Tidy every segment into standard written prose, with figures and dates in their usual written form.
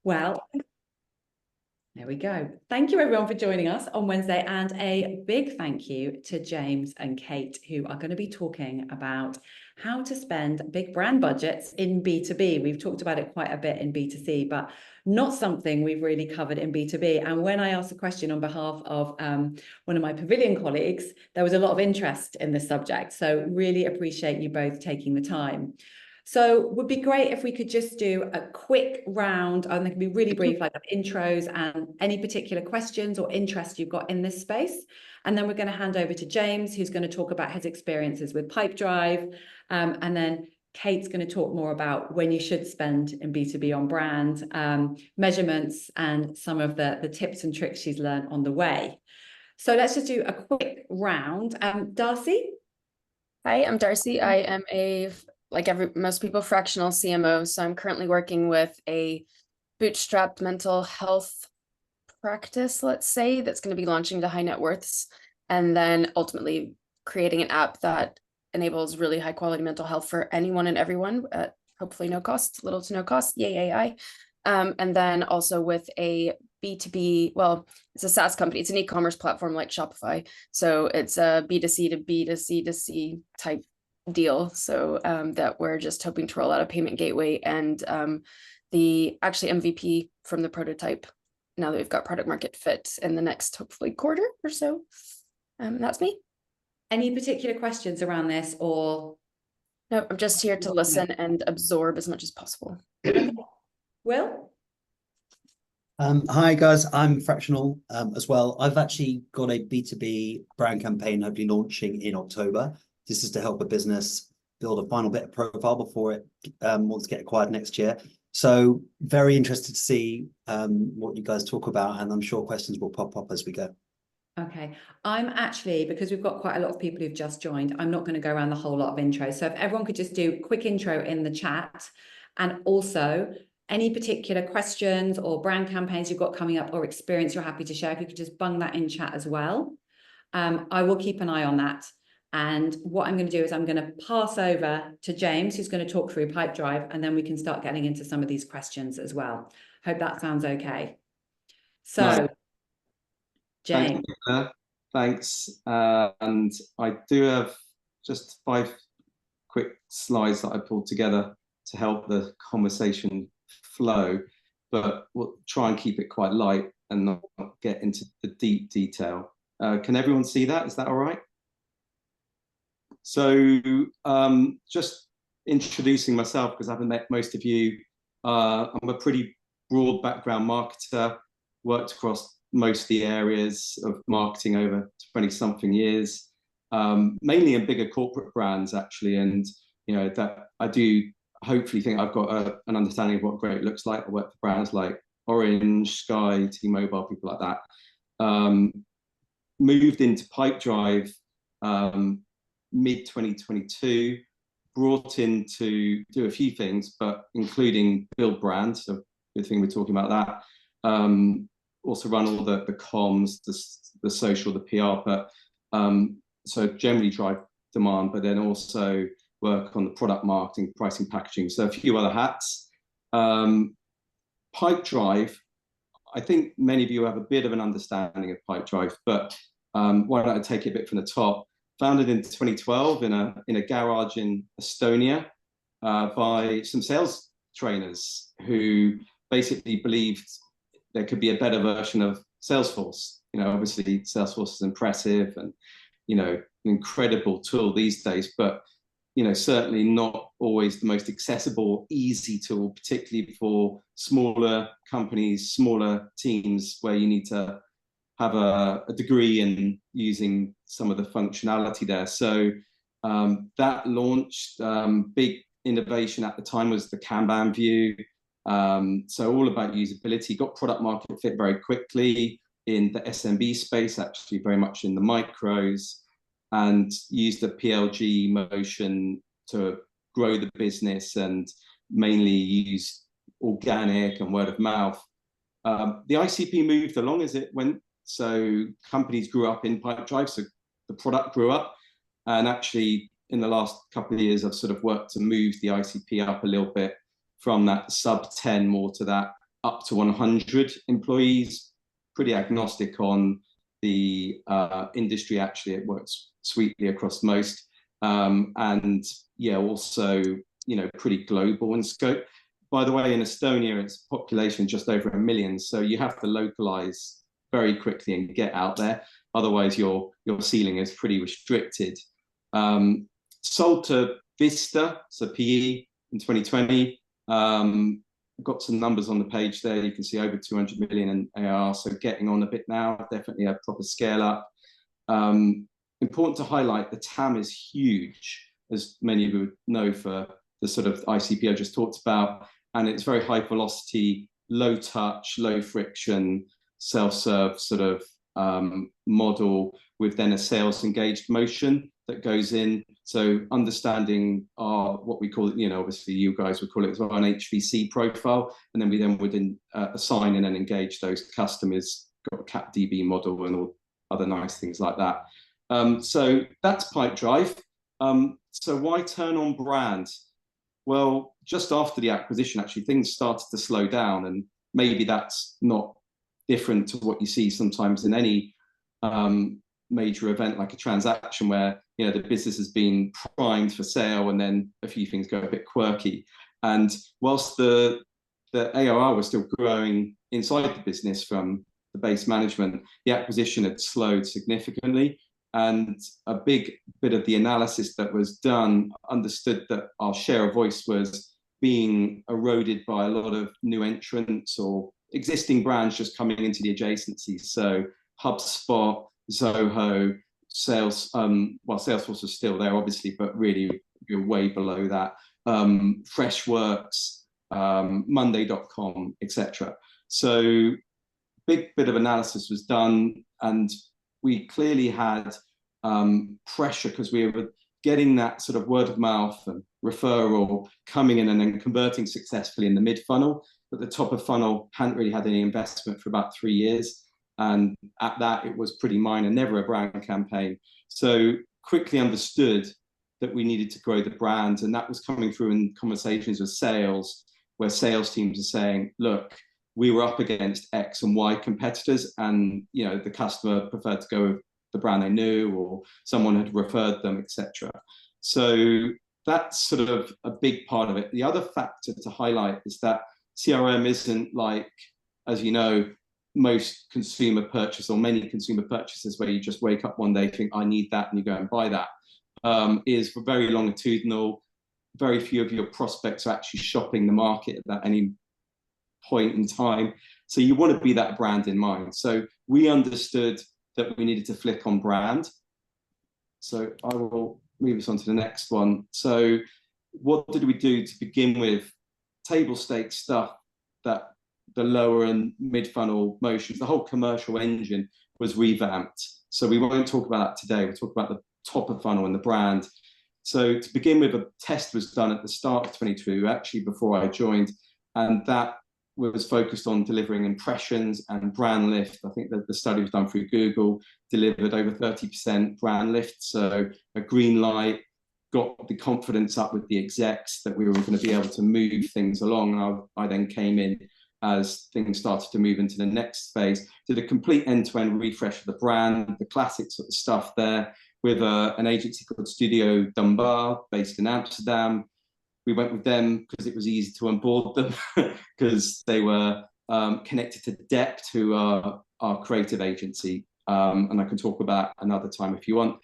Well, there we go. Thank you everyone for joining us on Wednesday, and a big thank you to James and Kate, who are going to be talking about how to spend big brand budgets in B2B. We've talked about it quite a bit in B2C, but not something we've really covered in B2B. And when I asked a question on behalf of one of my Pavilion colleagues, there was a lot of interest in this subject. So really appreciate you both taking the time. So would be great if we could just do a quick round, and they can be really brief, like intros and any particular questions or interest you've got in this space. And then we're going to hand over to James, who's going to talk about his experiences with Pipedrive. And then Kate's going to talk more about when you should spend in B2B on brand, measurements, and some of the tips and tricks she's learned on the way. So let's just do a quick round. Darcy? Hi, I'm Darcy. I am most people, fractional CMO. So I'm currently working with a bootstrapped mental health practice, let's say, that's going to be launching to high net worths, and then ultimately creating an app that enables really high quality mental health for anyone and everyone at hopefully no cost, little to no cost. Yay, AI. And then also with a B2B, well, it's a SaaS company. It's an e-commerce platform like Shopify. So it's a B2C to B2C to C type deal. So that we're just hoping to roll out a payment gateway, and the actually MVP from the prototype, now that we've got product market fit, in the next hopefully quarter or so. That's me. Any particular questions around this, or? No, I'm just here to listen and absorb as much as possible. Will? Hi guys, I'm fractional as well. I've actually got a B2B brand campaign hopefully launching in October. This is to help a business build a final bit of profile before it wants to get acquired next year. So very interested to see what you guys talk about, and I'm sure questions will pop up as we go. Okay, I'm actually, because we've got quite a lot of people who've just joined, I'm not going to go around the whole lot of intros. So if everyone could just do a quick intro in the chat, and also any particular questions or brand campaigns you've got coming up or experience you're happy to share, if you could just bung that in chat as well. I will keep an eye on that. And what I'm going to do is I'm going to pass over to James, who's going to talk through Pipedrive, and then we can start getting into some of these questions as well. Hope that sounds okay. So, nice. James. Thanks. And I do have just 5 quick slides that I pulled together to help the conversation flow, but we'll try and keep it quite light and not get into the deep detail. Can everyone see that? Is that all right? So just introducing myself, because I haven't met most of you. I'm a pretty broad background marketer, worked across most of the areas of marketing over 20-something years, mainly in bigger corporate brands, actually. And, you know, that I do hopefully think I've got an understanding of what great looks like. I work for brands like Orange, Sky, T-Mobile, people like that. Moved into Pipedrive mid-2022, brought in to do a few things, but including build brands, so good thing we're talking about that. Also run all the comms, the social, the PR, but so generally drive demand, but then also work on the product marketing, pricing, packaging, so a few other hats. Pipedrive, I think many of you have a bit of an understanding of Pipedrive, but why don't I take it a bit from the top? Founded in 2012 in a garage in Estonia by some sales trainers who basically believed there could be a better version of Salesforce. You know, obviously Salesforce is impressive and, you know, an incredible tool these days, but, you know, certainly not always the most accessible, easy tool, particularly for smaller companies, smaller teams where you need to have a degree in using some of the functionality there. So that launched. Big innovation at the time was the Kanban view. So all about usability, got product market fit very quickly in the SMB space, actually very much in the micros, and used the PLG motion to grow the business and mainly use organic and word of mouth. The ICP moved along as it went. So companies grew up in Pipedrive, so the product grew up. And actually, in the last couple of years, I've sort of worked to move the ICP up a little bit from that sub 10 more to that up to 100 employees, pretty agnostic on the industry. Actually, it works sweetly across most. And yeah, also, you know, pretty global in scope. By the way, in Estonia, it's population just over 1 million. So you have to localize very quickly and get out there. Otherwise, your ceiling is pretty restricted. Sold to Vista, so PE, in 2020. Got some numbers on the page there. You can see over 200 million in AR, so getting on a bit now, definitely a proper scale up. Important to highlight, the TAM is huge, as many of you know, for the sort of ICP I just talked about, and it's very high velocity, low touch, low friction, self-serve sort of model with then a sales engaged motion that goes in. So understanding what we call it, you know, obviously you guys would call it as well, an HVC profile, and then we would assign and then engage those customers, got a CapDB model and all other nice things like that. So that's Pipedrive. So why turn on brand? Well, just after the acquisition, actually, things started to slow down, and maybe that's not different to what you see sometimes in any major event like a transaction where, you know, the business has been primed for sale and then a few things go a bit quirky. And whilst the ARR was still growing inside the business from the base management, the acquisition had slowed significantly. And a big bit of the analysis that was done understood that our share of voice was being eroded by a lot of new entrants or existing brands just coming into the adjacencies. So HubSpot, Zoho, Salesforce was still there, obviously, but really you're way below that. Freshworks, Monday.com, etc. So big bit of analysis was done, and we clearly had pressure because we were getting that sort of word of mouth and referral coming in and then converting successfully in the mid funnel. But the top of funnel hadn't really had any investment for about 3 years. And at that, it was pretty minor, never a brand campaign. So quickly understood that we needed to grow the brand. And that was coming through in conversations with sales, where sales teams are saying, look, we were up against X and Y competitors, and, you know, the customer preferred to go with the brand they knew, or someone had referred them, etc. So that's sort of a big part of it. The other factor to highlight is that CRM isn't like, as you know, most consumer purchase or many consumer purchases where you just wake up one day, think, I need that, and you go and buy that. Is very longitudinal. Very few of your prospects are actually shopping the market at any point in time. So you want to be that brand in mind. So we understood that we needed to flick on brand. So I will move us on to the next one. So what did we do to begin with? Table stakes stuff, that the lower and mid funnel motions, the whole commercial engine was revamped. So we won't talk about that today. We'll talk about the top of funnel and the brand. So to begin with, a test was done at the start of 2022, actually before I joined, and that was focused on delivering impressions and brand lift. I think that the study was done through Google, delivered over 30% brand lift. So a green light, got the confidence up with the execs that we were going to be able to move things along. And I then came in as things started to move into the next phase, did a complete end-to-end refresh of the brand, the classic sort of stuff there, with an agency called Studio Dunbar, based in Amsterdam. We went with them because it was easy to onboard them, because they were connected to Dept, who are our creative agency. And I can talk about another time if you want.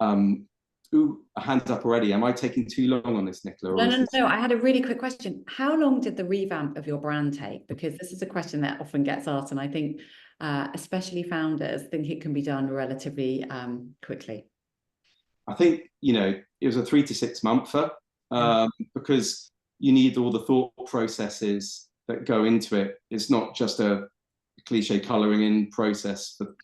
Hands up already. Am I taking too long on this, Nicola? No. I had a really quick question. How long did the revamp of your brand take? Because this is a question that often gets asked, and I think especially founders think it can be done relatively quickly. I think, you know, it was a 3 to 6 monther, because you need all the thought processes that go into it. It's not just a cliche colouring in process for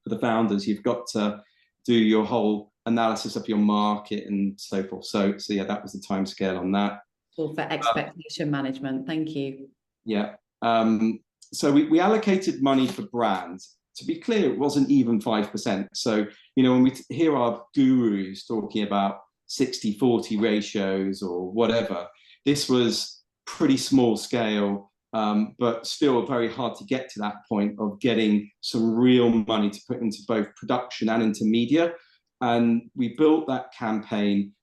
the founders. You've got to do your whole analysis of your market and so forth. So yeah, that was the time scale on that. All for expectation management. Thank you. Yeah. So we allocated money for brands. To be clear, it wasn't even 5%. So, you know, when we hear our gurus talking about 60-40 ratios or whatever, this was pretty small scale, but still very hard to get to that point of getting some real money to put into both production and into media. And we built that campaign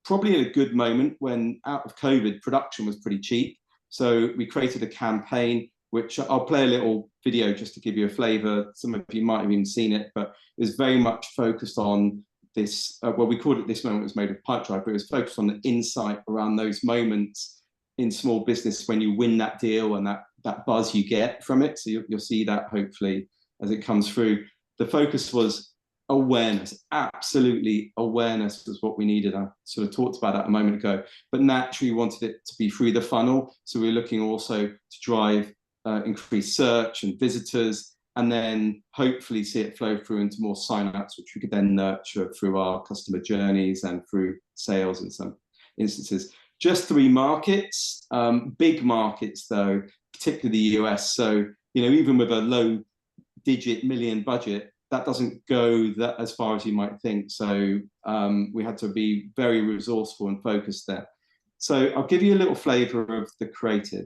probably in a good moment when, out of COVID, production was pretty cheap. So we created a campaign, which I'll play a little video just to give you a flavor. Some of you might have even seen it, but it was very much focused on this, well, we called it This Moment Was Made of Pipedrive, but it was focused on the insight around those moments in small business when you win that deal and that buzz you get from it. So you'll see that hopefully as it comes through. The focus was awareness, absolutely awareness was what we needed. I sort of talked about that a moment ago, but naturally wanted it to be through the funnel. So we're looking also to drive increased search and visitors, and then hopefully see it flow through into more signups, which we could then nurture through our customer journeys and through sales in some instances. Just 3 markets, big markets though, particularly the US. So, you know, even with a low digit million budget, that doesn't go that as far as you might think. So we had to be very resourceful and focused there. So I'll give you a little flavor of the creative.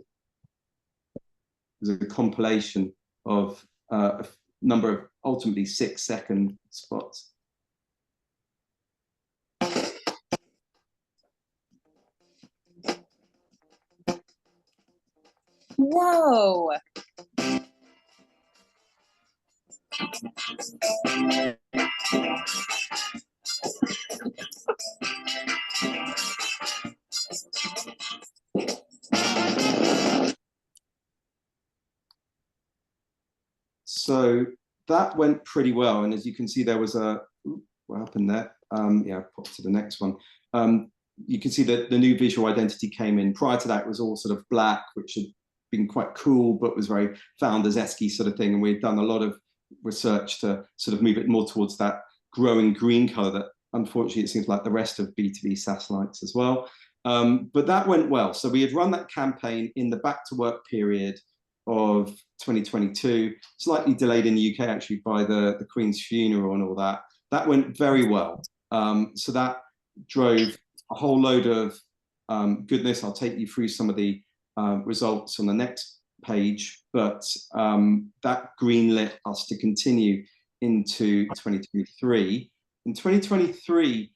There's a compilation of a number of ultimately 6-second spots. Whoa. So that went pretty well. And as you can see, there was a, what happened there? Yeah, pop to the next one. You can see that the new visual identity came in. Prior to that, it was all sort of black, which had been quite cool, but was very founders-esque sort of thing. And we'd done a lot of research to sort of move it more towards that growing green color that unfortunately it seems like the rest of B2B SaaS likes as well. But that went well. So we had run that campaign in the back to work period of 2022, slightly delayed in the UK actually by the Queen's funeral and all that. That went very well. So that drove a whole load of goodness. I'll take you through some of the results on the next page, but that greenlit us to continue into 2023. In 2023,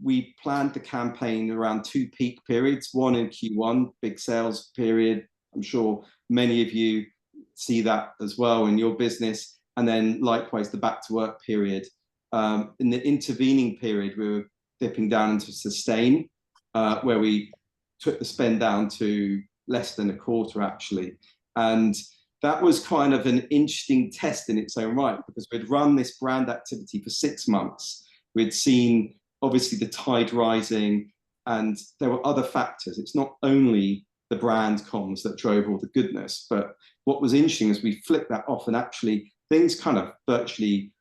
we planned the campaign around 2 peak periods, one in Q1, big sales period. I'm sure many of you see that as well in your business. And then likewise, the back to work period. In the intervening period, we were dipping down into sustain, where we took the spend down to less than a quarter actually. And that was kind of an interesting test in its own right, because we'd run this brand activity for 6 months. We'd seen obviously the tide rising, and there were other factors. It's not only the brand comms that drove all the goodness, but what was interesting is we flipped that off and actually things kind of virtually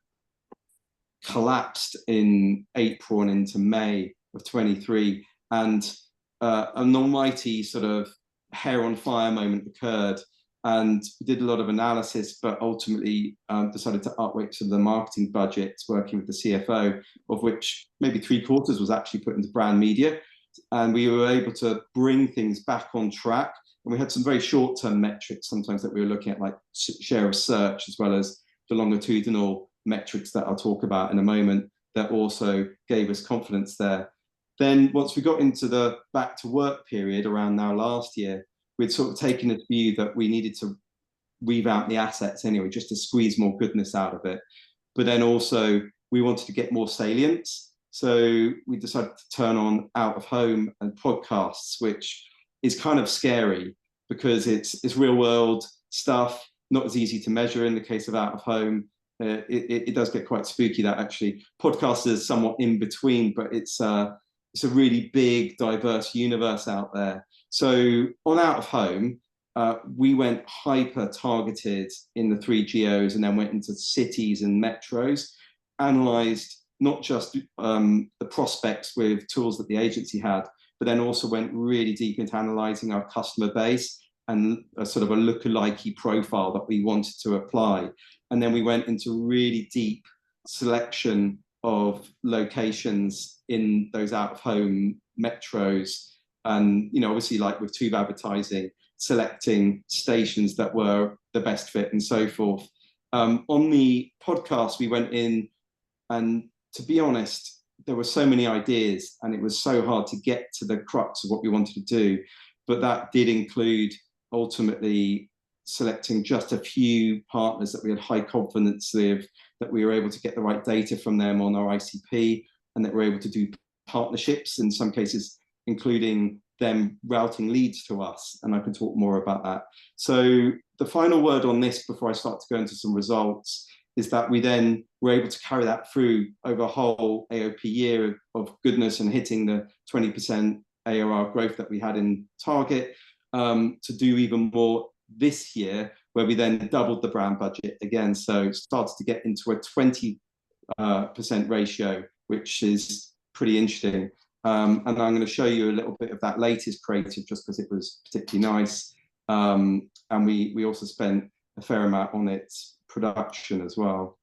collapsed in April and into May of 23, and an almighty sort of hair on fire moment occurred. And we did a lot of analysis, but ultimately decided to upweight some of the marketing budgets, working with the CFO, of which maybe 3/4 was actually put into brand media. And we were able to bring things back on track. And we had some very short-term metrics sometimes that we were looking at, like share of search, as well as the longitudinal metrics that I'll talk about in a moment, that also gave us confidence there. Then once we got into the back to work period around now last year, we'd sort of taken a view that we needed to revamp the assets anyway, just to squeeze more goodness out of it. But then also we wanted to get more salience. So we decided to turn on out of home and podcasts, which is kind of scary because it's real world stuff, not as easy to measure in the case of out of home. It does get quite spooky, that actually. Podcasts is somewhat in between, but it's a really big, diverse universe out there. So on out of home, we went hyper targeted in the 3 geos, and then went into cities and metros, analyzed not just the prospects with tools that the agency had, but then also went really deep into analyzing our customer base and a sort of a lookalike profile that we wanted to apply. And then we went into really deep selection of locations in those out of home metros. And, you know, obviously, like with tube advertising, selecting stations that were the best fit and so forth. On the podcast, we went in, and to be honest, there were so many ideas and it was so hard to get to the crux of what we wanted to do. But that did include ultimately selecting just a few partners that we had high confidence with, that we were able to get the right data from them on our ICP, and that we're able to do partnerships, in some cases, including them routing leads to us. And I can talk more about that. So the final word on this before I start to go into some results is that we then were able to carry that through over a whole AOP year of goodness and hitting the 20% ARR growth that we had in target, to do even more this year, where we then doubled the brand budget again. So started to get into a 20% ratio, which is pretty interesting. And I'm going to show you a little bit of that latest creative just because it was particularly nice. And we also spent a fair amount on its production as well.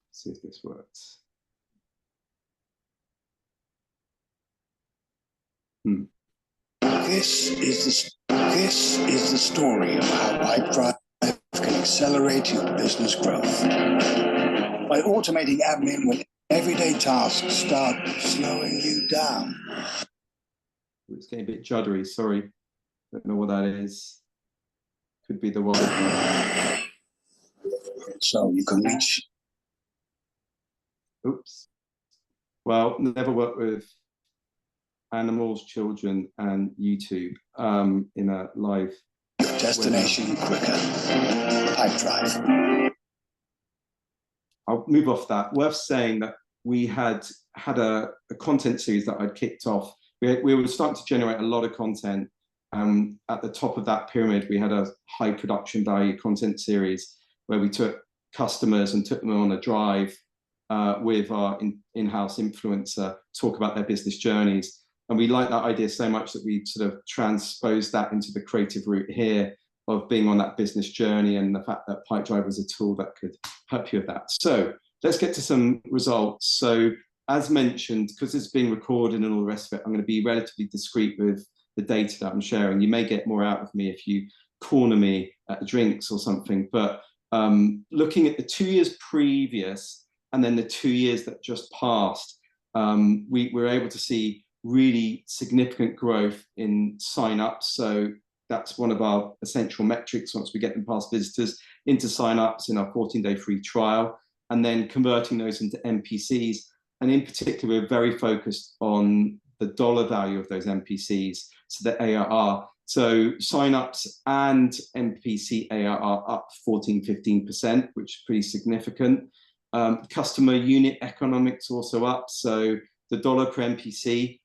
Let's see if this works. This is the story of how Pipedrive can accelerate your business growth. By automating admin when everyday tasks start slowing you down. It's getting a bit juddery, sorry. Don't know what that is. Could be the one. So you can reach. Oops. Well, never worked with animals, children, and YouTube in a live Destination quicker. Pipedrive. I'll move off that. Worth saying that we had a content series that I'd kicked off. We were starting to generate a lot of content. At the top of that pyramid, we had a high production value content series where we took customers and took them on a drive with our in-house influencer, talk about their business journeys. And we liked that idea so much that we sort of transposed that into the creative route here of being on that business journey, and the fact that Pipedrive was a tool that could help you with that. So let's get to some results. So as mentioned, because it's being recorded and all the rest of it, I'm going to be relatively discreet with the data that I'm sharing. You may get more out of me if you corner me at drinks or something, but looking at the 2 years previous and then the 2 years that just passed, we were able to see really significant growth in sign-ups. So that's one of our essential metrics once we get them past visitors into sign-ups in our 14-day free trial, and then converting those into NPCs. And in particular, we're very focused on the dollar value of those NPCs, so the ARR. So sign-ups and NPC ARR up 14-15%, which is pretty significant. Customer unit economics also up. So the dollar per NPC,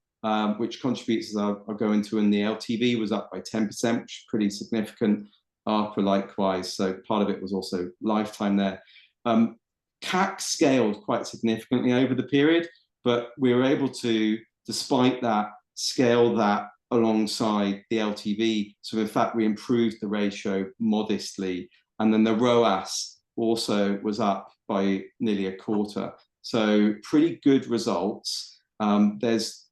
which contributes, as I'll go into, in the LTV was up by 10%, which is pretty significant. ARPA likewise. So part of it was also lifetime there. CAC scaled quite significantly over the period, but we were able to, despite that, scale that alongside the LTV. So in fact, we improved the ratio modestly. And then the ROAS also was up by nearly a quarter. So pretty good results. There's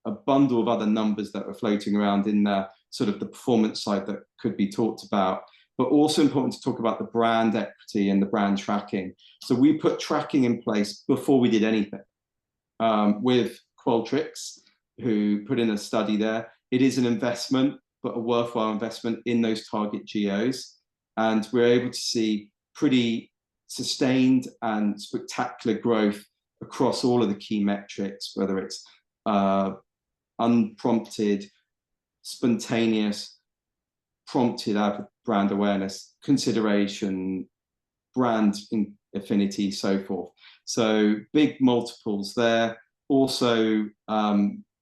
a bundle of other numbers that were floating around in the sort of the performance side that could be talked about, but also important to talk about the brand equity and the brand tracking. So we put tracking in place before we did anything with Qualtrics, who put in a study there. It is an investment, but a worthwhile investment in those target geos. And we're able to see pretty sustained and spectacular growth across all of the key metrics, whether it's unprompted, spontaneous, prompted brand awareness, consideration, brand affinity, so forth. So big multiples there. Also,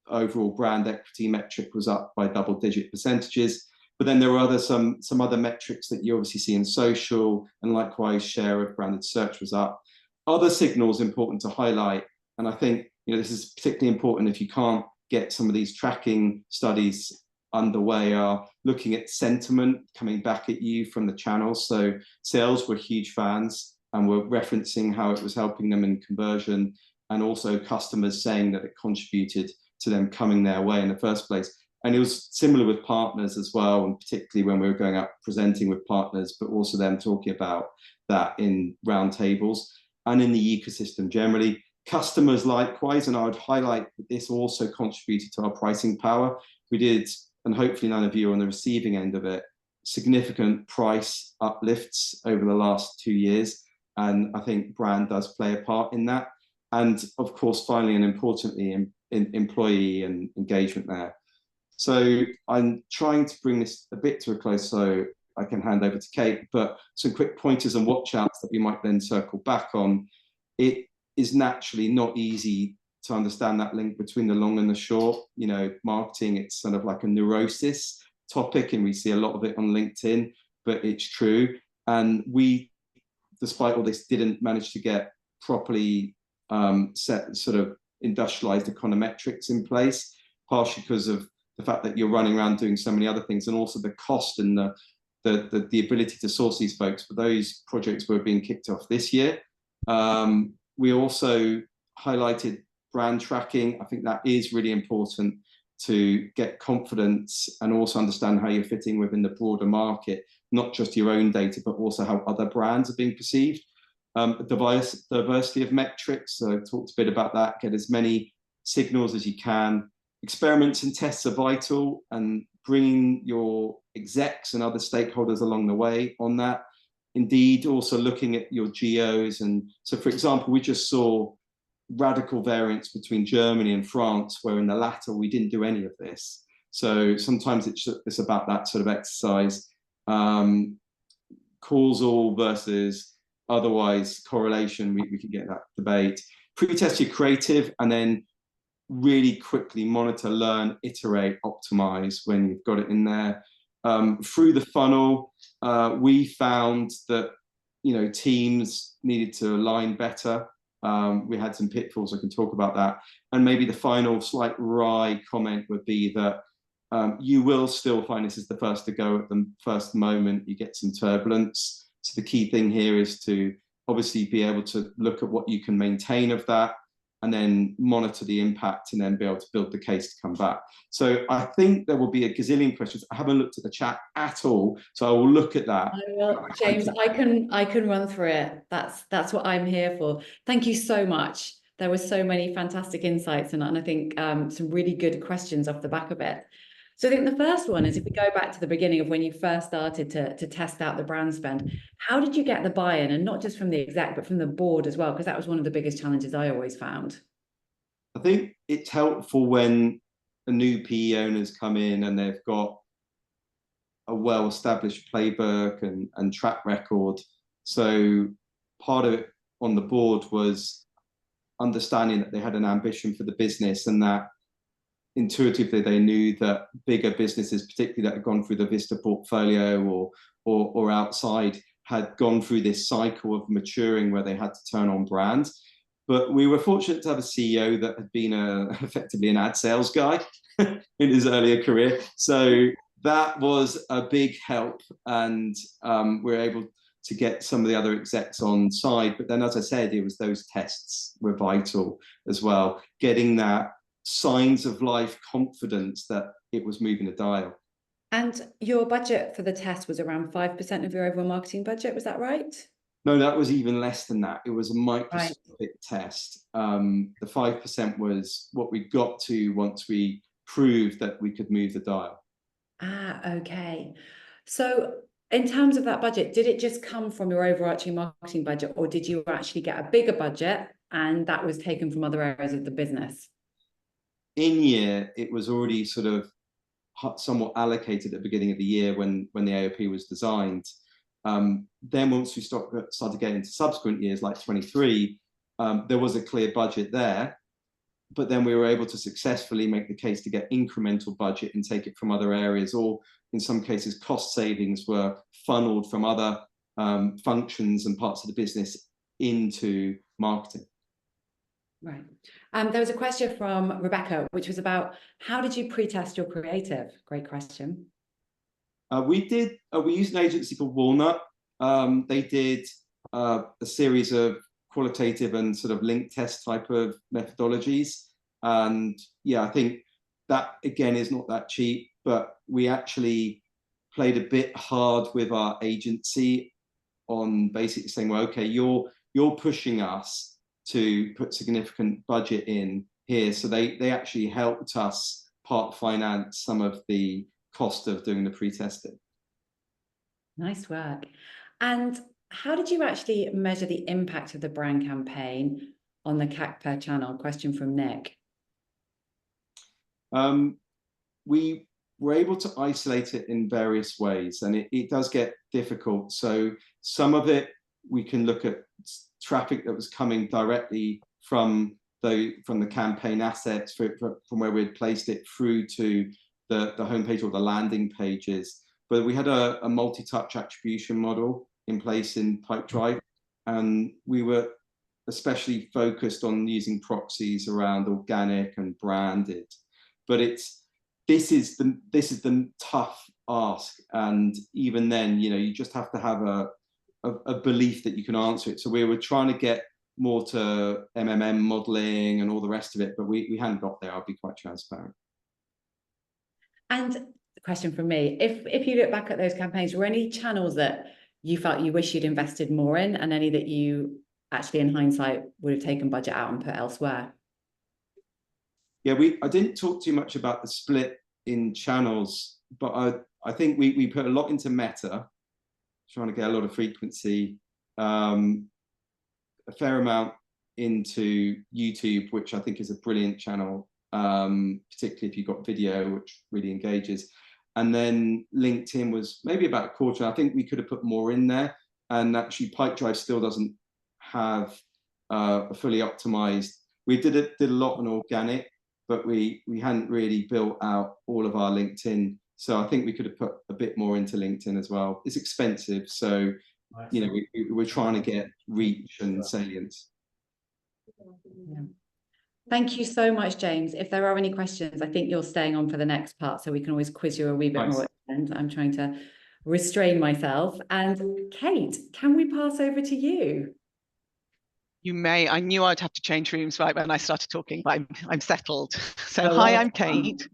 overall brand equity metric was up by double-digit percentages. But then there were some other metrics that you obviously see in social, and likewise share of branded search was up. Other signals important to highlight, and I think this is particularly important if you can't get some of these tracking studies underway, are looking at sentiment coming back at you from the channels. So sales were huge fans and were referencing how it was helping them in conversion, and also customers saying that it contributed to them coming their way in the first place. And it was similar with partners as well, and particularly when we were going out presenting with partners, but also them talking about that in roundtables and in the ecosystem generally. Customers likewise, and I would highlight that this also contributed to our pricing power. We did, and hopefully none of you are on the receiving end of it, significant price uplifts over the last 2 years. And I think brand does play a part in that. And of course, finally and importantly, in employee and engagement there. So I'm trying to bring this a bit to a close so I can hand over to Kate, but some quick pointers and watch outs that we might then circle back on. It is naturally not easy to understand that link between the long and the short. You know, marketing, it's sort of like a neurosis topic, and we see a lot of it on LinkedIn, but it's true. And we, despite all this, didn't manage to get properly set sort of industrialized econometrics in place, partially because of the fact that you're running around doing so many other things, and also the cost and the ability to source these folks. For those projects were being kicked off this year. We also highlighted brand tracking. I think that is really important to get confidence and also understand how you're fitting within the broader market, not just your own data, but also how other brands are being perceived. Diversity of metrics, so I talked a bit about that. Get as many signals as you can. Experiments and tests are vital, and bringing your execs and other stakeholders along the way on that. Indeed, also looking at your geos. And so, for example, we just saw radical variance between Germany and France, where in the latter, we didn't do any of this. So sometimes it's about that sort of exercise. Causal versus otherwise correlation, we can get that debate. Pre-test your creative, and then really quickly monitor, learn, iterate, optimize when you've got it in there. Through the funnel, we found that, you know, teams needed to align better. We had some pitfalls, I can talk about that. And maybe the final slight wry comment would be that you will still find this is the first to go at the first moment, you get some turbulence. So the key thing here is to obviously be able to look at what you can maintain of that, and then monitor the impact, and then be able to build the case to come back. So I think there will be a gazillion questions. I haven't looked at the chat at all, so I will look at that. I will, James, I can run through it. That's what I'm here for. Thank you so much. There were so many fantastic insights, and I think some really good questions off the back of it. So I think the first one is, if we go back to the beginning of when you first started to test out the brand spend, how did you get the buy-in, and not just from the exec, but from the board as well? Because that was one of the biggest challenges I always found. I think it's helpful when a new PE owners come in and they've got a well-established playbook and track record. So part of it on the board was understanding that they had an ambition for the business, and that intuitively they knew that bigger businesses, particularly that had gone through the Vista portfolio or outside, had gone through this cycle of maturing where they had to turn on brands. But we were fortunate to have a CEO that had been effectively an ad sales guy in his earlier career. So that was a big help, and we were able to get some of the other execs on side. But then, as I said, it was those tests were vital as well, getting that signs of life confidence that it was moving the dial. And your budget for the test was around 5% of your overall marketing budget, was that right? No, that was even less than that. It was a microscopic test. The 5% was what we got to once we proved that we could move the dial. Ah, okay. So in terms of that budget, did it just come from your overarching marketing budget, or did you actually get a bigger budget and that was taken from other areas of the business? In year, it was already sort of somewhat allocated at the beginning of the year when the AOP was designed. Then once we started getting into subsequent years, like 23, there was a clear budget there. But then we were able to successfully make the case to get incremental budget and take it from other areas, or in some cases, cost savings were funneled from other functions and parts of the business into marketing. Right. There was a question from Rebecca, which was about, how did you pre-test your creative? Great question. We used an agency called Walnut. They did a series of qualitative and sort of link test type of methodologies. And yeah, I think that again is not that cheap, but we actually played a bit hard with our agency on basically saying, well, okay, you're pushing us to put significant budget in here. So they actually helped us part finance some of the cost of doing the pre-testing. Nice work. And how did you actually measure the impact of the brand campaign on the CAC per channel? Question from Nick. We were able to isolate it in various ways, and it does get difficult. So some of it, we can look at traffic that was coming directly from the campaign assets from where we'd placed it through to the homepage or the landing pages. But we had a multi-touch attribution model in place in Pipedrive, and we were especially focused on using proxies around organic and branded. But this is the tough ask, and even then, you just have to have a belief that you can answer it. So we were trying to get more to MMM modeling and all the rest of it, but we hadn't got there. I'll be quite transparent. And the question from me, if you look back at those campaigns, were any channels that you felt you wish you'd invested more in, and any that you actually in hindsight would have taken budget out and put elsewhere? Yeah, I didn't talk too much about the split in channels, but I think we put a lot into Meta, trying to get a lot of frequency, a fair amount into YouTube, which I think is a brilliant channel, particularly if you've got video, which really engages. And then LinkedIn was maybe about a quarter. I think we could have put more in there. And actually, Pipedrive still doesn't have a fully optimized. We did a lot on organic, but we hadn't really built out all of our LinkedIn. So I think we could have put a bit more into LinkedIn as well. It's expensive, so we're trying to get reach and salience. Yeah. Thank you so much, James. If there are any questions, I think you're staying on for the next part, so we can always quiz you a wee bit more at the end. I'm trying to restrain myself. And Kate, can we pass over to you? You may. I knew I'd have to change rooms right when I started talking, but I'm settled. So Oh, hi, well I'm Kate.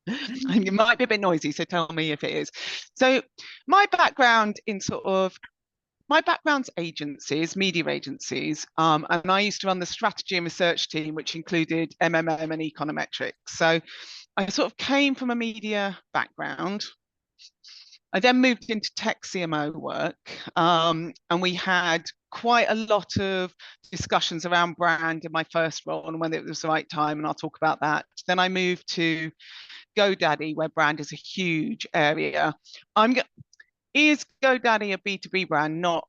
And it might be a bit noisy, so tell me if it is. So my background's agencies, media agencies, and I used to run the strategy and research team, which included MMM and econometrics. So I sort of came from a media background. I then moved into tech CMO work, and we had quite a lot of discussions around brand in my first role and when it was the right time, and I'll talk about that. Then I moved to GoDaddy, where brand is a huge area. Is GoDaddy a B2B brand? Not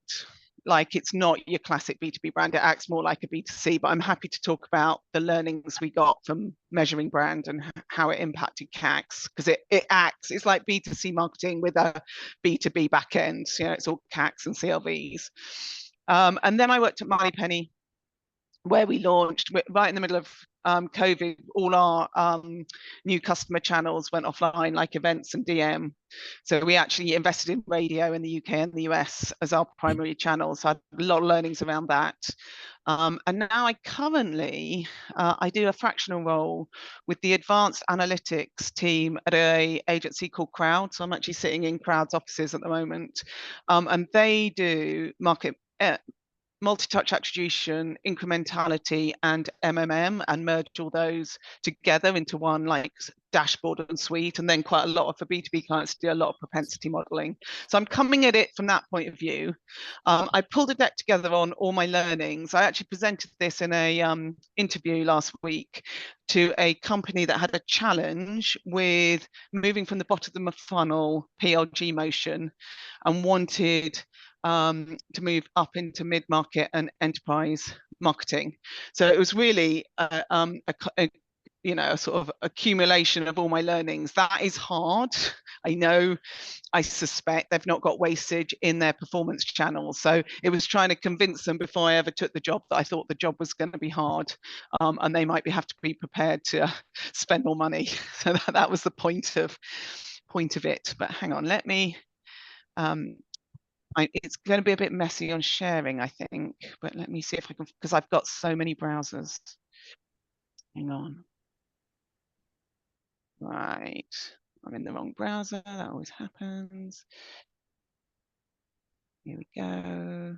like it's not your classic B2B brand. It acts more like a B2C, but I'm happy to talk about the learnings we got from measuring brand and how it impacted CACs, because it's like B2C marketing with a B2B backend. It's all CACs and CLVs. And then I worked at MyPenny, where we launched right in the middle of COVID. All our new customer channels went offline, like events and DM. So we actually invested in radio in the UK and the US as our primary channels. So I had a lot of learnings around that. And now I currently, I do a fractional role with the advanced analytics team at an agency called Crowd. So I'm actually sitting in Crowd's offices at the moment. And they do multi-touch attribution, incrementality, and MMM, and merge all those together into one like dashboard and suite. And then quite a lot of, for B2B clients, do a lot of propensity modeling. So I'm coming at it from that point of view. I pulled a deck together on all my learnings. I actually presented this in a interview last week to a company that had a challenge with moving from the bottom of the funnel PLG motion and wanted to move up into mid-market and enterprise marketing. So it was really a sort of accumulation of all my learnings. That is hard. I know, I suspect they've not got wastage in their performance channels. So it was trying to convince them before I ever took the job that I thought the job was going to be hard, and they might have to be prepared to spend more money. So that was the point of it. But hang on, let me. It's going to be a bit messy on sharing, I think, but let me see if I can, because I've got so many browsers. Hang on. Right, I'm in the wrong browser. That always happens. Here we go.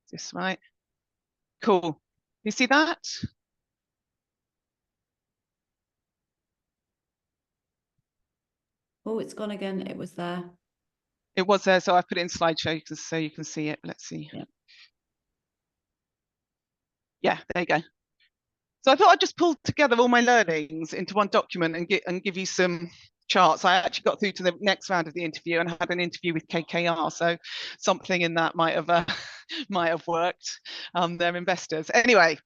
Is this right? Cool. You see that? Oh, it's gone again. It was there. It was there, so I put it in slideshow so you can see it. Let's see. Yeah, there you go. So I thought I'd just pull together all my learnings into one document and give you some charts. I actually got through to the next round of the interview and had an interview with KKR, so something in that might have might have worked. They're investors. Anyway,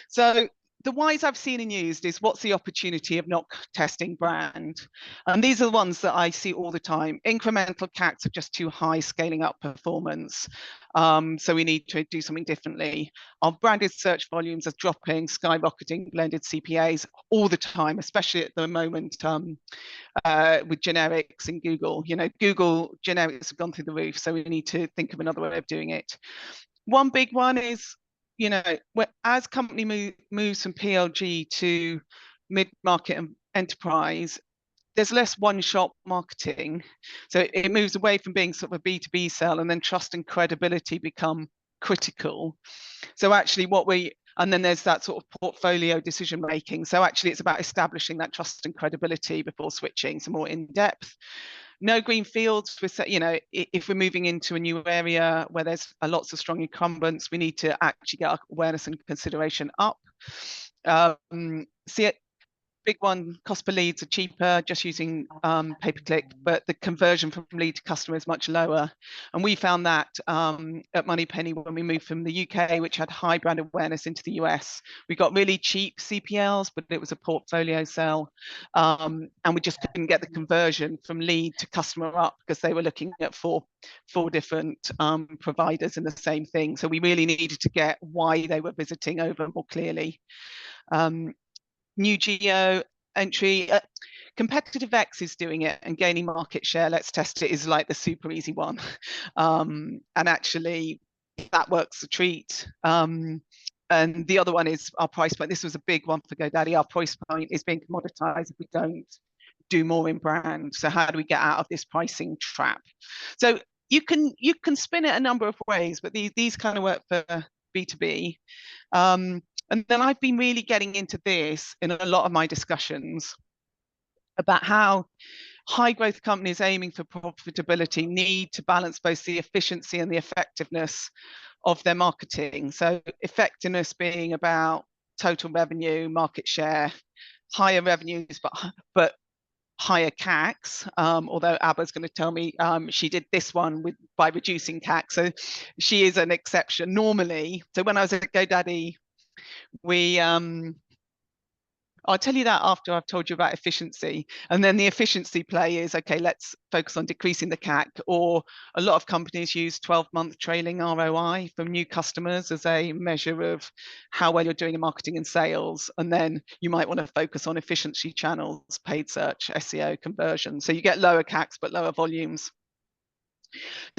so the whys I've seen and used is what's the opportunity of not testing brand? And these are the ones that I see all the time. Incremental CACs are just too high, scaling up performance. So we need to do something differently. Our branded search volumes are dropping, skyrocketing blended CPAs all the time, especially at the moment with generics in Google. You know, Google generics have gone through the roof, so we need to think of another way of doing it. One big one is, you know, as company moves from PLG to mid-market and enterprise, there's less one-shot marketing. So it moves away from being sort of a B2B sell, and then trust and credibility become critical. So actually and then there's that sort of portfolio decision making. So actually it's about establishing that trust and credibility before switching, so more in depth. No green fields. You know, if we're moving into a new area where there's lots of strong incumbents, we need to actually get our awareness and consideration up. See it. Big one, cost per leads are cheaper just using pay-per-click, but the conversion from lead to customer is much lower. And we found that at Moneypenny when we moved from the UK, which had high brand awareness, into the US. We got really cheap CPLs, but it was a portfolio sell. And we just couldn't get the conversion from lead to customer up because they were looking at four different providers in the same thing. So we really needed to get why they were visiting over more clearly. New geo entry, Competitive X is doing it and gaining market share. Let's test it is like the super easy one. And actually that works a treat. And the other one is our price point. This was a big one for GoDaddy. Our price point is being commoditized if we don't do more in brand. So how do we get out of this pricing trap? So you can spin it a number of ways, but these kind of work for B2B. And then I've been really getting into this in a lot of my discussions about how high growth companies aiming for profitability need to balance both the efficiency and the effectiveness of their marketing. So effectiveness being about total revenue, market share, higher revenues, but higher CACs, although Abba's going to tell me she did this one by reducing CAC. So she is an exception normally. So when I was at GoDaddy, I'll tell you that after I've told you about efficiency. And then the efficiency play is, okay, let's focus on decreasing the CAC. Or a lot of companies use 12-month trailing ROI from new customers as a measure of how well you're doing in marketing and sales. And then you might want to focus on efficiency channels, paid search, SEO, conversion. So you get lower CACs, but lower volumes.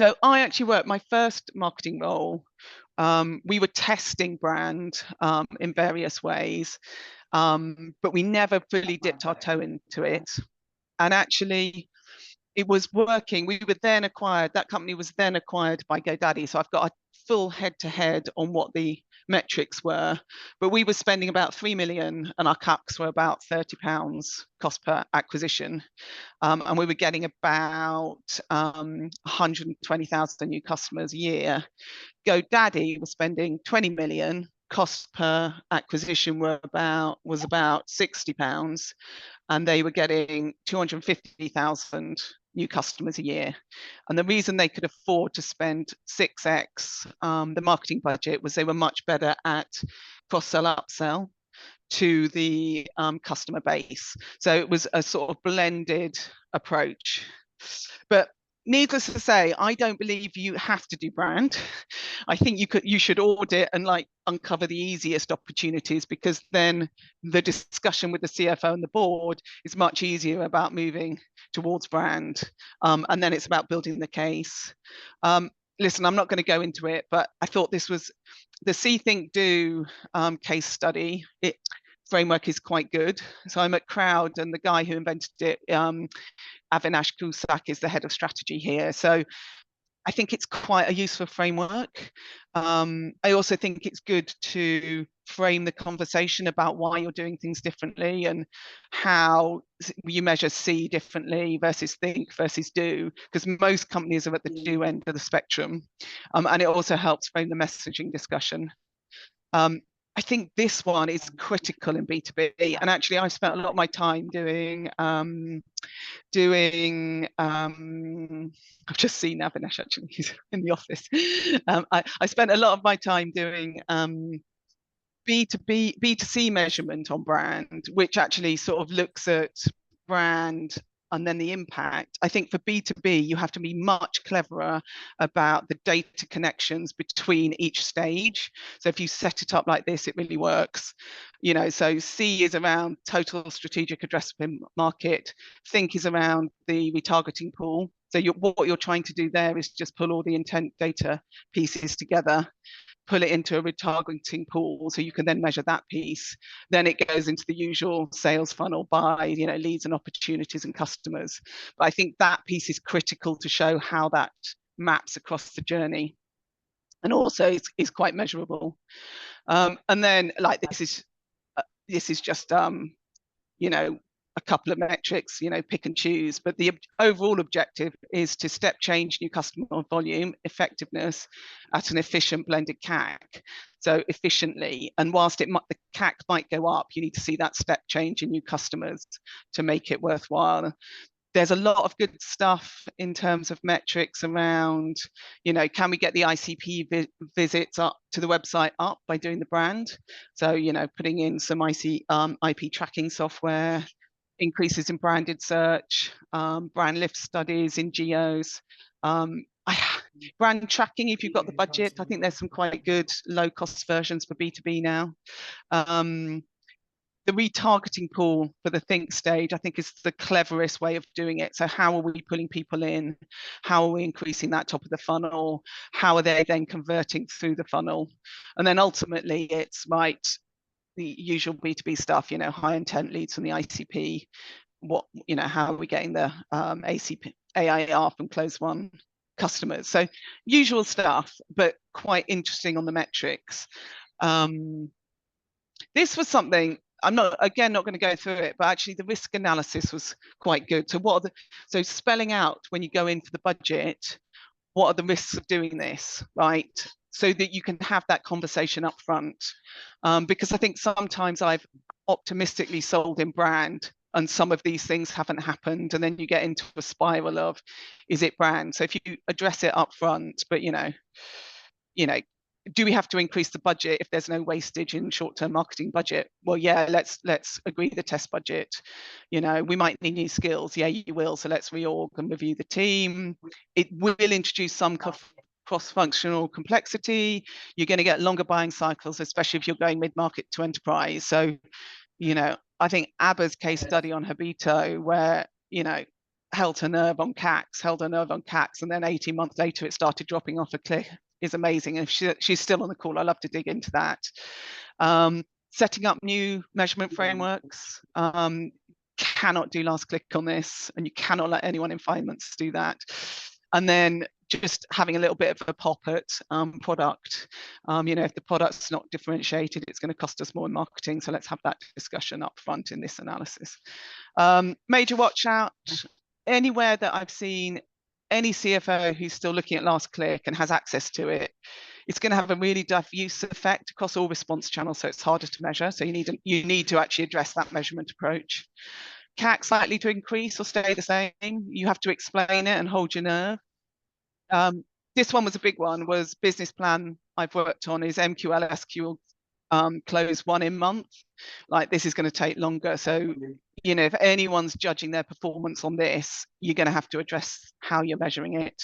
So I actually worked my first marketing role. We were testing brand in various ways, but we never fully dipped our toe into it. And actually, it was working. We were then acquired. That company was then acquired by GoDaddy. So I've got a full head-to-head on what the metrics were. But we were spending about 3 million, and our CACs were about £30 cost per acquisition. And we were getting about 120,000 new customers a year. GoDaddy was spending 20 million. Cost per acquisition was about £60, and they were getting 250,000 new customers a year. And the reason they could afford to spend 6x the marketing budget was they were much better at cross-sell, upsell to the customer base. So it was a sort of blended approach. But needless to say, I don't believe you have to do brand. I think you should audit and like uncover the easiest opportunities, because then the discussion with the CFO and the board is much easier about moving towards brand. And then it's about building the case. Listen, I'm not going to go into it, but I thought this was the See Think Do case study. framework is quite good. So I'm at Crowd, and the guy who invented it, Avinash Kusak, is the head of strategy here. So I think it's quite a useful framework. I also think it's good to frame the conversation about why you're doing things differently and how you measure see differently versus think versus do, because most companies are at the do end of the spectrum. And it also helps frame the messaging discussion. I think this one is critical in B2B, and actually I spent a lot of my time doing I've just seen Avinash, actually, he's in the office. I spent a lot of my time doing B2B, B2C measurement on brand, which actually sort of looks at brand and then the impact. I think for B2B, you have to be much cleverer about the data connections between each stage. So if you set it up like this, it really works. You know, so C is around total strategic addressable market. Think is around the retargeting pool. So what you're trying to do there is just pull all the intent data pieces together, pull it into a retargeting pool, so you can then measure that piece. Then it goes into the usual sales funnel by, you know, leads and opportunities and customers. But I think that piece is critical to show how that maps across the journey, and also is quite measurable. And then, like, this is just you know, a couple of metrics, you know, pick and choose, but the overall objective is to step change new customer volume effectiveness at an efficient blended CAC. So efficiently, and whilst the CAC might go up, you need to see that step change in new customers to make it worthwhile. There's a lot of good stuff in terms of metrics around, you know, can we get the ICP visits up to the website up by doing the brand? So, you know, putting in some IP tracking software, increases in branded search, brand lift studies in geos, brand tracking if you've got the budget. I think there's some quite good low cost versions for B2B now. The retargeting pool for the think stage, I think, is the cleverest way of doing it. So how are we pulling people in? How are we increasing that top of the funnel? How are they then converting through the funnel? And then ultimately it's right, the usual B2B stuff, you know, high intent leads from the ICP. What, you know, how are we getting the ACP, AIR from close one customers? So usual stuff, but quite interesting on the metrics. This was something, I'm not going to go through it, but actually the risk analysis was quite good. So so spelling out when you go in for the budget, what are the risks of doing this, right? So that you can have that conversation up front. Because I think sometimes I've optimistically sold in brand and some of these things haven't happened, and then you get into a spiral of, is it brand? So if you address it up front, but you know, do we have to increase the budget if there's no wastage in short-term marketing budget? Well, yeah, let's agree the test budget. You know, we might need new skills. Yeah, you will. So let's reorg and review the team. It will introduce some cross-functional complexity. You're going to get longer buying cycles, especially if you're going mid-market to enterprise. So, you know, I think ABBA's case study on Habito, where, you know, held her nerve on CACs, and then 18 months later it started dropping off a cliff, is amazing. And if she's still on the call, I'd love to dig into that. Setting up new measurement frameworks. Cannot do last click on this, and you cannot let anyone in 5 months do that. And then just having a little bit of a pop at product. You know, if the product's not differentiated, it's going to cost us more in marketing. So let's have that discussion up front in this analysis. Major watch out. Anywhere that I've seen any CFO who's still looking at last click and has access to it, it's going to have a really diffuse effect across all response channels, so it's harder to measure. So you need to actually address that measurement approach. CAC's likely to increase or stay the same. You have to explain it and hold your nerve. This one was a big one, was business plan I've worked on is MQL, SQL, close 1 in month. Like, this is going to take longer. So, you know, if anyone's judging their performance on this, you're going to have to address how you're measuring it.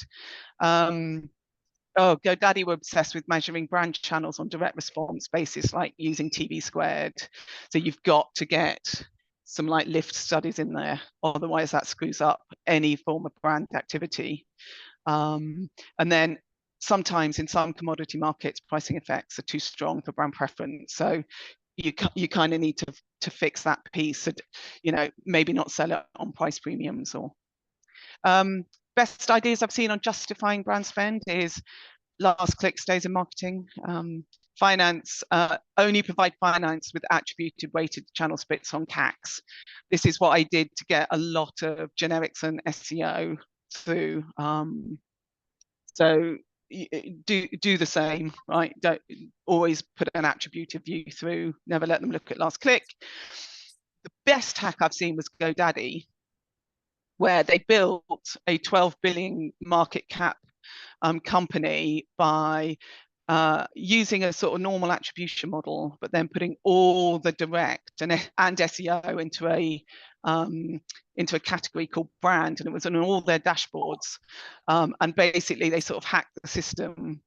GoDaddy were obsessed with measuring brand channels on direct response basis, like using TV squared. So you've got to get some like lift studies in there, otherwise that screws up any form of brand activity. And then sometimes in some commodity markets, pricing effects are too strong for brand preference. So you kind of need to fix that piece, and maybe not sell it on price premiums. Or best ideas I've seen on justifying brand spend is last click stays in marketing. Finance, only provide finance with attributed weighted channel splits on CACs. This is what I did to get a lot of generics and SEO through. So do the same, right? Don't always put an attributed view through, never let them look at last click. The best hack I've seen was GoDaddy, where they built a 12 billion market cap company by using a sort of normal attribution model, but then putting all the direct and SEO into a category called brand, and it was on all their dashboards. And basically, they sort of hacked the system,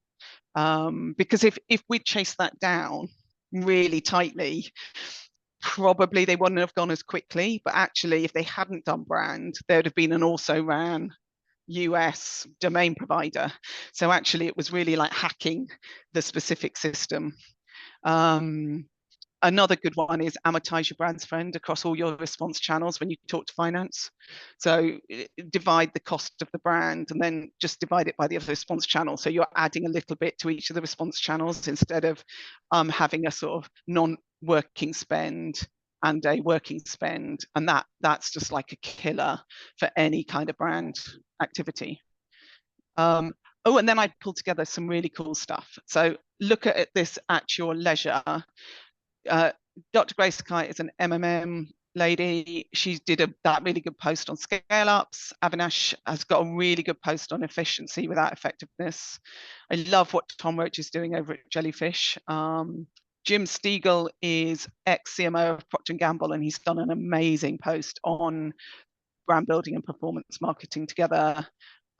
because if we chased that down really tightly, probably they wouldn't have gone as quickly. But actually, if they hadn't done brand, there would have been an also ran US domain provider. So actually it was really like hacking the specific system. Another good one is amortize your brand spend across all your response channels when you talk to finance. So divide the cost of the brand and then just divide it by the other response channel. So you're adding a little bit to each of the response channels instead of having a sort of non-working spend and a working spend, and that's just like a killer for any kind of brand activity. And then I pulled together some really cool stuff. So look at this at your leisure. Dr. Grace Kite is an MMM lady. She did that really good post on scale ups. Avinash has got a really good post on efficiency without effectiveness. I love what Tom Roach is doing over at Jellyfish. Jim Stiegel is ex-CMO of Procter & Gamble, and he's done an amazing post on brand building and performance marketing together.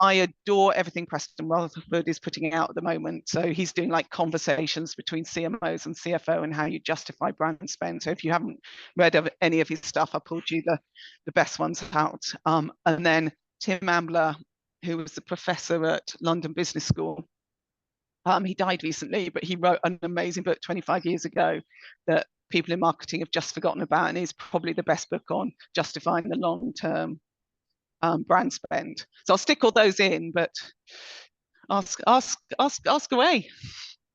I adore everything Preston Rutherford is putting out at the moment. So he's doing like conversations between CMOs and CFO and how you justify brand spend. So if you haven't read of any of his stuff, I pulled you the best ones out. And then Tim Ambler, who was the professor at London Business School. He died recently, but he wrote an amazing book 25 years ago that people in marketing have just forgotten about, and is probably the best book on justifying the long-term brand spend. So I'll stick all those in, but ask away.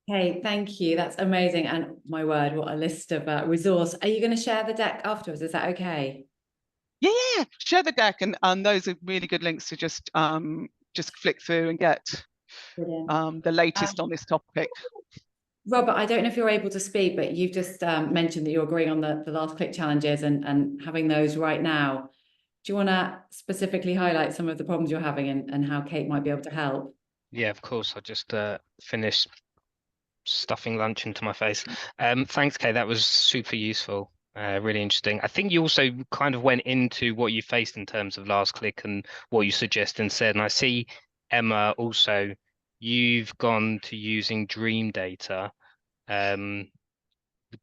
Hey, thank you. That's amazing. And my word, what a list of resource. Are you going to share the deck afterwards? Is that okay? Yeah, share the deck, and those are really good links to just flick through and get the latest on this topic. Robert, I don't know if you're able to speak, but you've just mentioned that you're agreeing on the last click challenges and having those right now. Do you want to specifically highlight some of the problems you're having and how Kate might be able to help? Yeah, of course. I just finished stuffing lunch into my face. Thanks, Kate. That was super useful. Really interesting. I think you also kind of went into what you faced in terms of last click and what you suggest and said. And I see, Emma, also, you've gone to using dream data. Did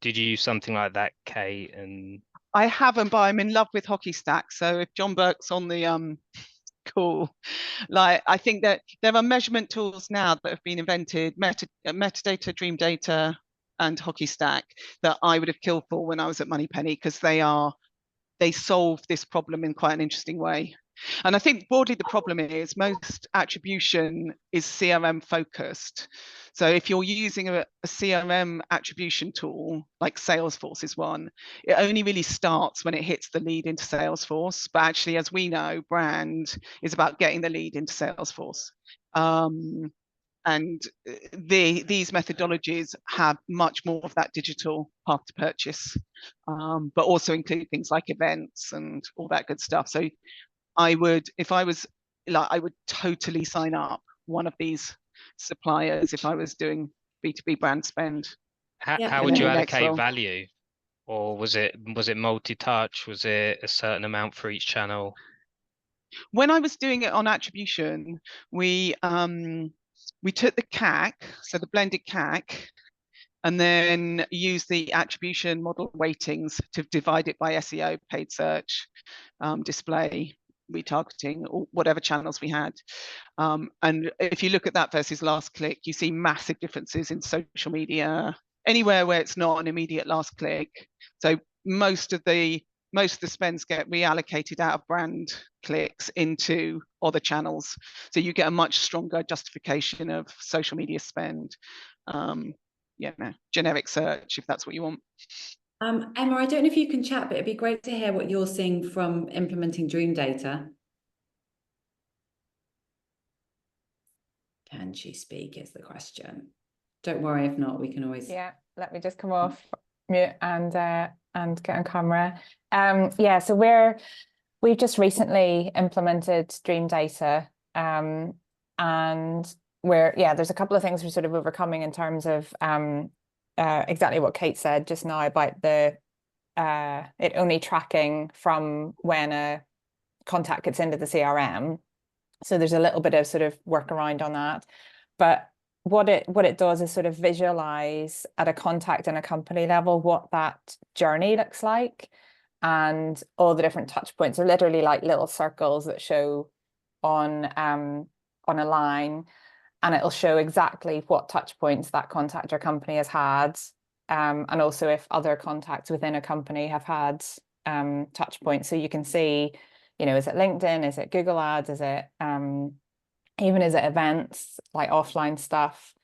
you use something like that, Kate? And I haven't, but I'm in love with Hockey Stack. So if John Burke's on the call, like, I think that there are measurement tools now that have been invented, metadata, dream data, and Hockey Stack, that I would have killed for when I was at Moneypenny, because they solve this problem in quite an interesting way. And I think broadly the problem is most attribution is CRM focused. So if you're using a CRM attribution tool, like Salesforce is one, it only really starts when it hits the lead into Salesforce. But actually, as we know, brand is about getting the lead into Salesforce. And these methodologies have much more of that digital path to purchase, but also include things like events and all that good stuff. So I would, if I was like, I would totally sign up one of these suppliers if I was doing B2B brand spend. How would you allocate value? Or was it multi-touch? Was it a certain amount for each channel? When I was doing it on attribution, we took the CAC, so the blended CAC, and then used the attribution model weightings to divide it by SEO, paid search, display, retargeting, or whatever channels we had. And if you look at that versus last click, you see massive differences in social media, anywhere where it's not an immediate last click. So most of the spends get reallocated out of brand clicks into other channels. So you get a much stronger justification of social media spend. Generic search, if that's what you want. Emma, I don't know if you can chat, but it'd be great to hear what you're seeing from implementing Dream Data. Can she speak is the question. Don't worry, if not, we can always... Yeah, let me just come off mute and get on camera. Yeah, so we've just recently implemented Dream Data, and there's a couple of things we're sort of overcoming in terms of exactly what Kate said just now about the it only tracking from when a contact gets into the CRM. So there's a little bit of sort of workaround on that, but what it does is sort of visualize at a contact and a company level what that journey looks like, and all the different touch points are literally like little circles that show on a line, and it'll show exactly what touch points that contact or company has had, and also if other contacts within a company have had touch points. So you can see, you know, is it LinkedIn, is it Google Ads, is it even is it events, like offline stuff?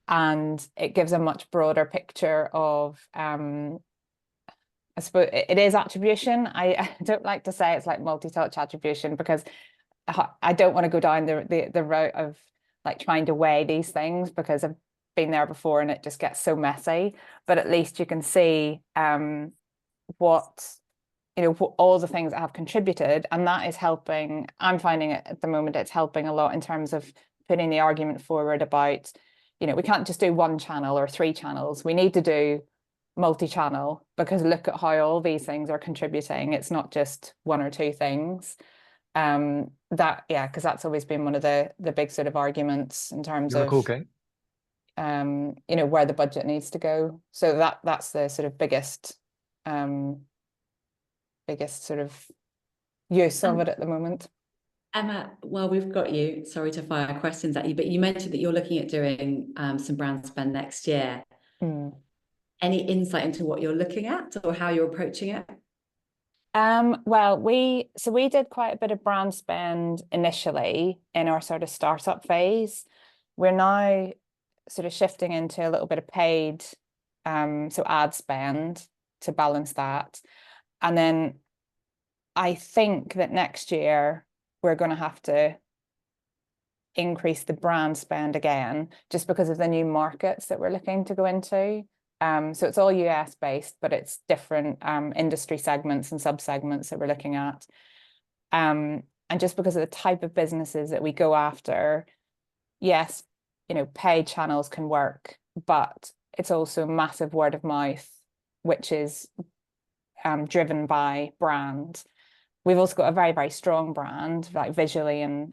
And it gives a much broader picture of I suppose it is attribution. I don't like to say it's like multi-touch attribution, because I don't want to go down the route of like trying to weigh these things, because I've been there before and it just gets so messy. But at least you can see what, you know, all the things that have contributed, and that is helping. I'm finding it at the moment, it's helping a lot in terms of putting the argument forward about, you know, we can't just do one channel or 3 channels. We need to do multi-channel, because look at how all these things are contributing. It's not just 1 or 2 things. Because that's always been one of the big sort of arguments in terms of okay. You know, where the budget needs to go. So that's the sort of biggest sort of use of it at the moment. Emma, well, we've got you. Sorry to fire questions at you, but you mentioned that you're looking at doing some brand spend next year. Any insight into what you're looking at or how you're approaching it? Well, we did quite a bit of brand spend initially in our sort of startup phase. We're now sort of shifting into a little bit of paid, so ad spend to balance that. And then I think that next year we're going to have to increase the brand spend again, just because of the new markets that we're looking to go into. So it's all US based, but it's different industry segments and sub-segments that we're looking at. And just because of the type of businesses that we go after, yes, you know, paid channels can work, but it's also massive word of mouth, which is driven by brand. We've also got a very, very strong brand, like visually and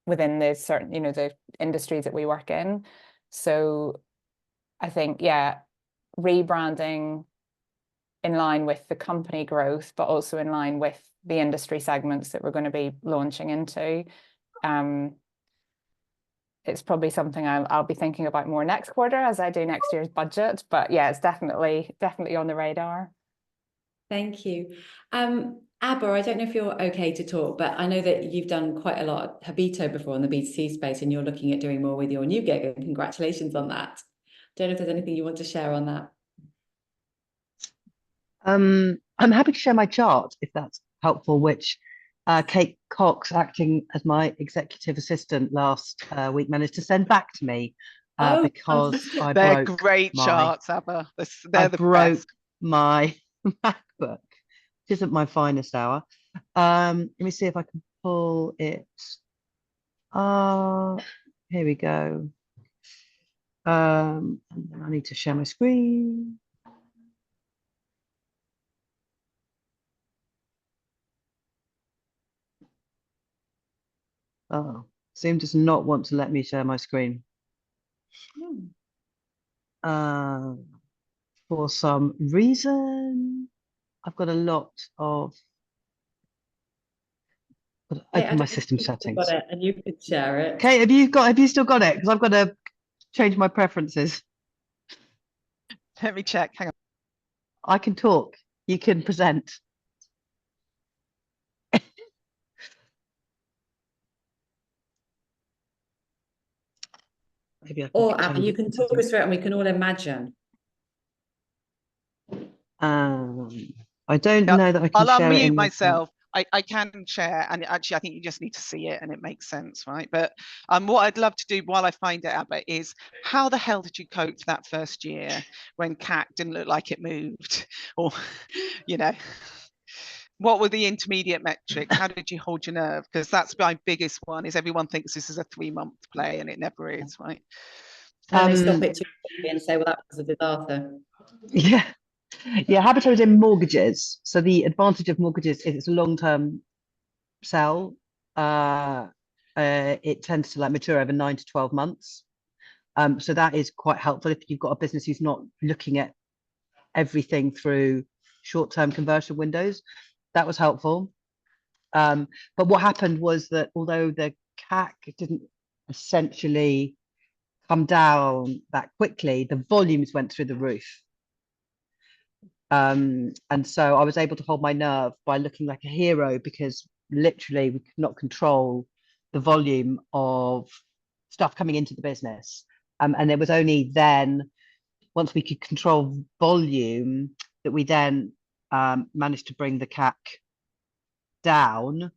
within the certain, you know, the industries that we work in. So I think, yeah, rebranding in line with the company growth, but also in line with the industry segments that we're going to be launching into. It's probably something I'll be thinking about more next quarter as I do next year's budget. But yeah, it's definitely on the radar. Thank you. Abba, I don't know if you're okay to talk, but I know that you've done quite a lot at Habito before in the B2C space, and you're looking at doing more with your new gig, and congratulations on that. Don't know if there's anything you want to share on that. I'm happy to share my chart if that's helpful, which Kate Cox, acting as my executive assistant last week, managed to send back to me because they're great charts, Abba. They're the best. My MacBook, which isn't my finest hour. Let me see if I can pull it. Here we go. And then I need to share my screen. Oh, Zoom does not want to let me share my screen. For some reason, I've got a lot of. Open my system settings. Got it, and you could share it. Okay, have you still got it? Because I've got a change my preferences. Let me check. Hang on. I can talk. You can present. Maybe I can Or Abby, change you it can to talk us through it and we can all imagine. I don't Yep. know that I can I'll share it unmute in myself. I can share, and actually, I think you just need to see it, and it makes sense, right? But what I'd love to do while I find it, Abba, is how the hell did you cope that first year when CAC didn't look like it moved, or you know, what were the intermediate metrics? How did you hold your nerve? Because that's my biggest one. Is everyone thinks this is a 3-month play, and it never is, right? And they stop it too quickly and say, well, that was a disaster. Yeah. Yeah, Habitat is in mortgages. So the advantage of mortgages is it's a long-term sell. It tends to like mature over 9 to 12 months. So that is quite helpful if you've got a business who's not looking at everything through short-term conversion windows. That was helpful. But what happened was that although the CAC didn't essentially come down that quickly, the volumes went through the roof. And so I was able to hold my nerve by looking like a hero, because literally we could not control the volume of stuff coming into the business. And it was only then, once we could control volume, that we then managed to bring the CAC down,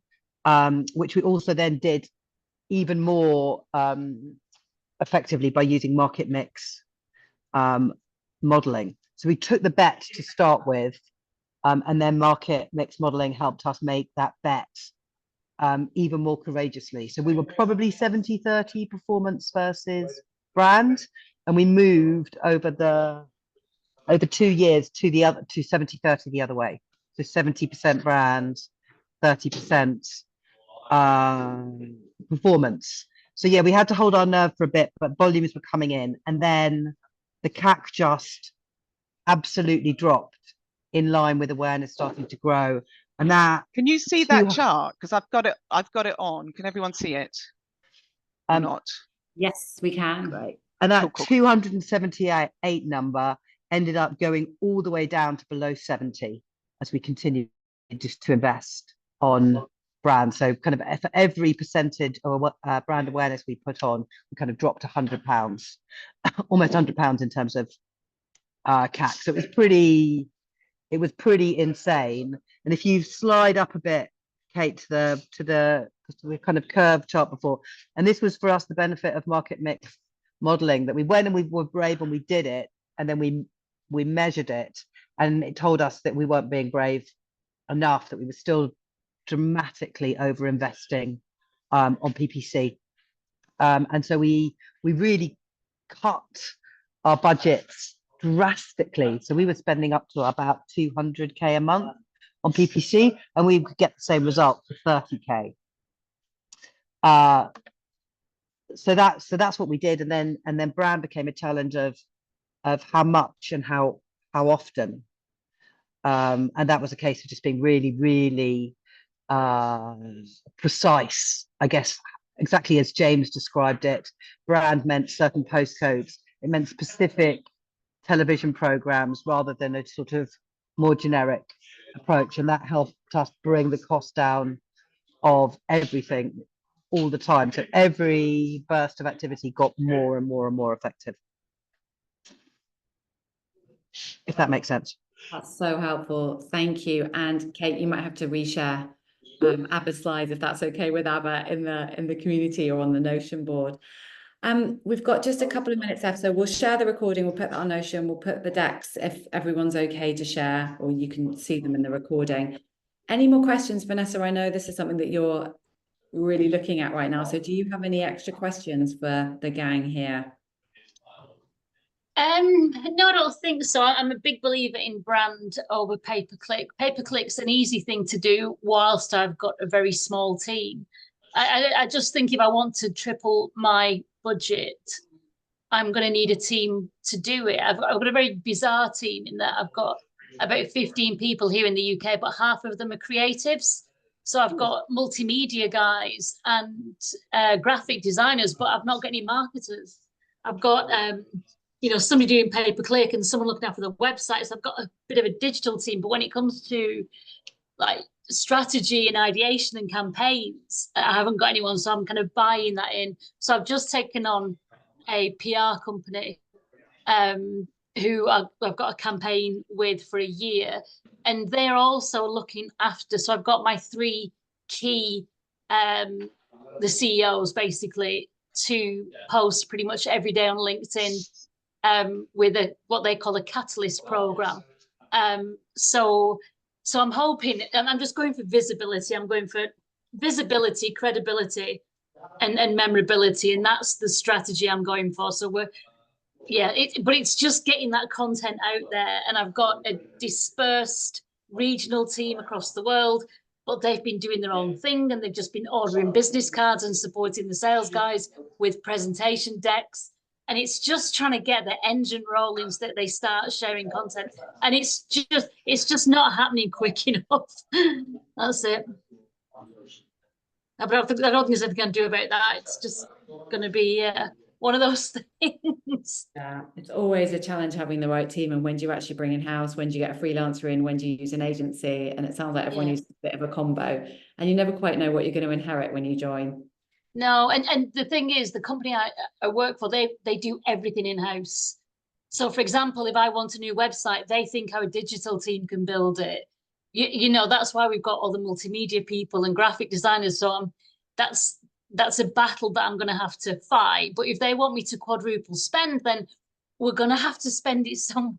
which we also then did even more effectively by using market mix modeling. So we took the bet to start with, and then market mix modeling helped us make that bet even more courageously. So we were probably 70-30 performance versus brand, and we moved over 2 years to 70-30 the other way. So 70% brand, 30% performance. So yeah, we had to hold our nerve for a bit, but volumes were coming in, and then the CAC just absolutely dropped in line with awareness starting to grow. And that, can you see that chart? Because I've got it on. Can everyone see it or not? Yes, we can. Right. And that 278 number ended up going all the way down to below 70 as we continued just to invest on brand. So kind of for every percentage of brand awareness we put on, we kind of dropped £100, almost £100 in terms of CAC. So it was pretty insane. And if you slide up a bit, Kate, to the kind of curve chart before, and this was for us the benefit of market mix modeling, that we went and we were brave and we did it, and then we measured it, and it told us that we weren't being brave enough, that we were still dramatically over investing on PPC, and so we really cut our budgets drastically. So we were spending up to about 200k a month on PPC, and we could get the same result for 30k. So that's what we did, and then brand became a challenge of how much and how often, and that was a case of just being really precise, I guess, exactly as James described it. Brand meant certain postcodes. It meant specific television programs rather than a sort of more generic approach, and that helped us bring the cost down of everything all the time. So every burst of activity got more and more effective, if that makes sense. That's so helpful. Thank you. And Kate, you might have to reshare Abba's slides if that's okay with Abba in the community or on the Notion board. We've got just a couple of minutes left, so we'll share the recording. We'll put that on Notion. We'll put the decks if everyone's okay to share, or you can see them in the recording. Any more questions, Vanessa? I know this is something that you're really looking at right now. So do you have any extra questions for the gang here? No, I don't think so. I'm a big believer in brand over pay-per-click. Pay-per-click's an easy thing to do whilst I've got a very small team. I just think if I want to triple my budget, I'm going to need a team to do it. I've got a very bizarre team in that I've got about 15 people here in the UK, but half of them are creatives. So I've got multimedia guys and graphic designers, but I've not got any marketers. I've got somebody doing pay-per-click and someone looking after the website. So I've got a bit of a digital team, but when it comes to like strategy and ideation and campaigns, I haven't got anyone, so I'm kind of buying that in. So I've just taken on a PR company who I've got a campaign with for a year, and they're also looking after. So I've got my 3 key the CEOs basically to post pretty much every day on LinkedIn with what they call a catalyst program. So I'm hoping, and I'm just going for visibility. I'm going for visibility, credibility, and memorability, and that's the strategy I'm going for. So but it's just getting that content out there, and I've got a dispersed regional team across the world, but they've been doing their own thing, and they've just been ordering business cards and supporting the sales guys with presentation decks. And it's just trying to get the engine rolling so that they start sharing content. And it's just not happening quick enough. That's it. I don't think there's anything I can do about that. It's just going to be one of those things. Yeah, it's always a challenge having the right team. And when do you actually bring in house? When do you get a freelancer in? When do you use an agency? And it sounds like everyone uses a bit of a combo. And you never quite know what you're going to inherit when you join. No, and the thing is, the company I work for, they do everything in-house. So, for example, if I want a new website, they think our digital team can build it. You know, that's why we've got all the multimedia people and graphic designers. So that's a battle that I'm going to have to fight. But if they want me to quadruple spend, then we're going to have to spend it somewhere.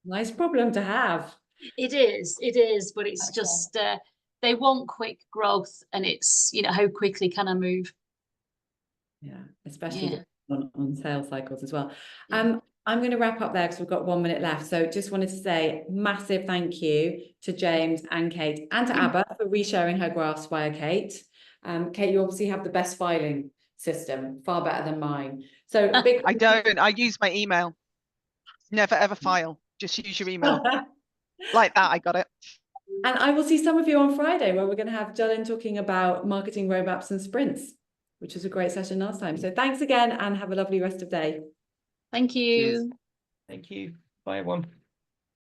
Nice problem to have. It is, but it's just they want quick growth, and it's, how quickly can I move? Yeah, especially on sales cycles as well. I'm going to wrap up there because we've got 1 minute left. So just wanted to say massive thank you to James and Kate and to Abba for resharing her graphs via Kate. Kate, you obviously have the best filing system, far better than mine. So big. I don't. I use my email. Never ever file. Just use your email. Like that, I got it. And I will see some of you on Friday, where we're going to have Jolyn talking about marketing roadmaps and sprints, which was a great session last time. So thanks again, and have a lovely rest of the day. Thank you. Cheers. Thank you. Bye, everyone.